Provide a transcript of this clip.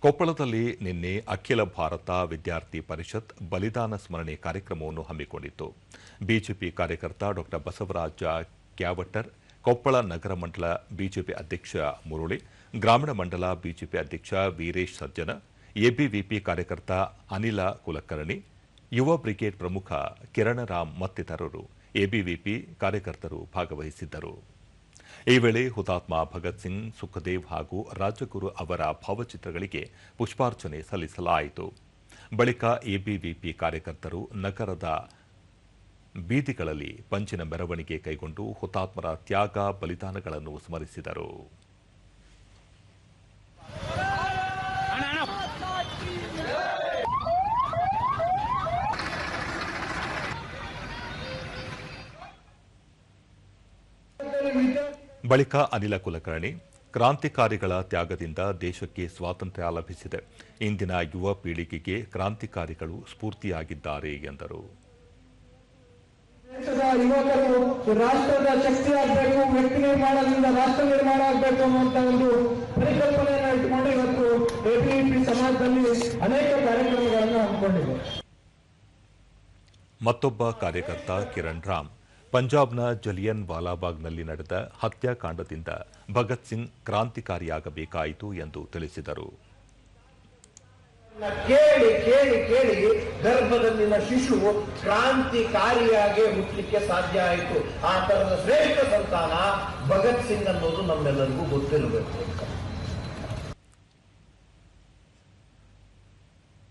ಕೊಪ್ಪಳದಲ್ಲಿ ನಿನ್ನೆ ಅಖಿಲ ಭಾರತ ವಿದ್ಯಾರ್ಥಿ ಪರಿಷತ್ ಬಲಿದಾನ ಸ್ಮರಣೆ ಕಾರ್ಯಕ್ರಮವನ್ನು ಹಮ್ಮಿಕೊಂಡಿತ್ತು. ಬಿಜೆಪಿ ಕಾರ್ಯಕರ್ತ ಡಾ ಬಸವರಾಜ ಕ್ಯಾವಟರ್, ಕೊಪ್ಪಳ ನಗರ ಮಂಡಲ ಬಿಜೆಪಿ ಅಧ್ಯಕ್ಷ ಮುರುಳಿ, ಗ್ರಾಮೀಣ ಮಂಡಲ ಬಿಜೆಪಿ ಅಧ್ಯಕ್ಷ ವೀರೇಶ್ ಸಜ್ಜನ, ಎಬಿವಿಪಿ ಕಾರ್ಯಕರ್ತ ಅನಿಲ ಕುಲಕರ್ಣಿ, ಯುವ ಬ್ರಿಗೇಡ್ ಪ್ರಮುಖ ಕಿರಣ ರಾಮ್ ಮತ್ತಿತರರು ಎಬಿವಿಪಿ ಕಾರ್ಯಕರ್ತರು ಭಾಗವಹಿಸಿದ್ದರು. ಈ ವೇಳೆ ಹುತಾತ್ಮ ಭಗತ್ ಸಿಂಗ್, ಸುಖದೇವ್ ಹಾಗೂ ರಾಜಗುರು ಅವರ ಭಾವಚಿತ್ರಗಳಿಗೆ ಪುಷ್ಪಾರ್ಚನೆ ಸಲ್ಲಿಸಲಾಯಿತು. ಬಳಿಕ ಎಬಿವಿಪಿ ಕಾರ್ಯಕರ್ತರು ನಗರದ ಬೀದಿಗಳಲ್ಲಿ ಪಂಚಿನ ಮೆರವಣಿಗೆ ಕೈಗೊಂಡು ಹುತಾತ್ಮರ ತ್ಯಾಗ ಬಲಿದಾನಗಳನ್ನು ಸ್ಮರಿಸಿದರು. ಬಳಿಕ ಅನಿಲ ಕುಲಕರ್ಣಿ, ಕ್ರಾಂತಿಕಾರಿಗಳ ತ್ಯಾಗದಿಂದ ದೇಶಕ್ಕೆ ಸ್ವಾತಂತ್ರ್ಯ ಲಭಿಸಿದೆ. ಇಂದಿನ ಯುವ ಪೀಳಿಗೆಗೆ ಕ್ರಾಂತಿಕಾರಿಗಳು ಸ್ಫೂರ್ತಿಯಾಗಿದ್ದಾರೆ ಎಂದರು. ದೇಶದ ಯುವಕರು ರಾಷ್ಟ್ರದ ಶಕ್ತಿಯಾಗಬೇಕು, ವ್ಯಕ್ತಿ ನಿರ್ಮಾಣದಿಂದ ರಾಷ್ಟ್ರ ನಿರ್ಮಾಣ ಆಗಬೇಕು ಅನ್ನುವಂತ ಒಂದು ಪರಿಕಲ್ಪನೆಯನ್ನು ಇಟ್ಟುಕೊಂಡು ಇವತ್ತು ಎಬಿವಿಪಿ ಸಮಾಜದಲ್ಲಿ ಅನೇಕ ಕಾರ್ಯಕ್ರಮಗಳನ್ನು ಹಮ್ಮಿಕೊಂಡಿದೆ. ಮತ್ತೊಬ್ಬ ಕಾರ್ಯಕರ್ತ ಕಿರಣ್ ರಾಮ್, ಪಂಜಾಬ್ನ ಜಲಿಯನ್ ವಾಲಾಬಾಗ್ನಲ್ಲಿ ನಡೆದ ಹತ್ಯಾಕಾಂಡದಿಂದ ಭಗತ್ ಸಿಂಗ್ ಕ್ರಾಂತಿಕಾರಿಯಾಗಬೇಕಾಯಿತು ಎಂದು ತಿಳಿಸಿದರು. ಕೇಳಿ ಕೇಳಿ ಕೇಳಿ ಗರ್ಭದಲ್ಲಿನ ಶಿಶುವು ಕ್ರಾಂತಿಕಾರಿಯಾಗಿ ಹುಟ್ಟಲಿಕ್ಕೆ ಸಾಧ್ಯ ಆಯಿತು. ಆ ತರದ ಶ್ರೇಷ್ಠ ಸಂತಾನ ಭಗತ್ ಸಿಂಗ್ ಅನ್ನೋದು ನಮ್ಮೆಲ್ಲರಿಗೂ ಗೊತ್ತಿರಬೇಕು.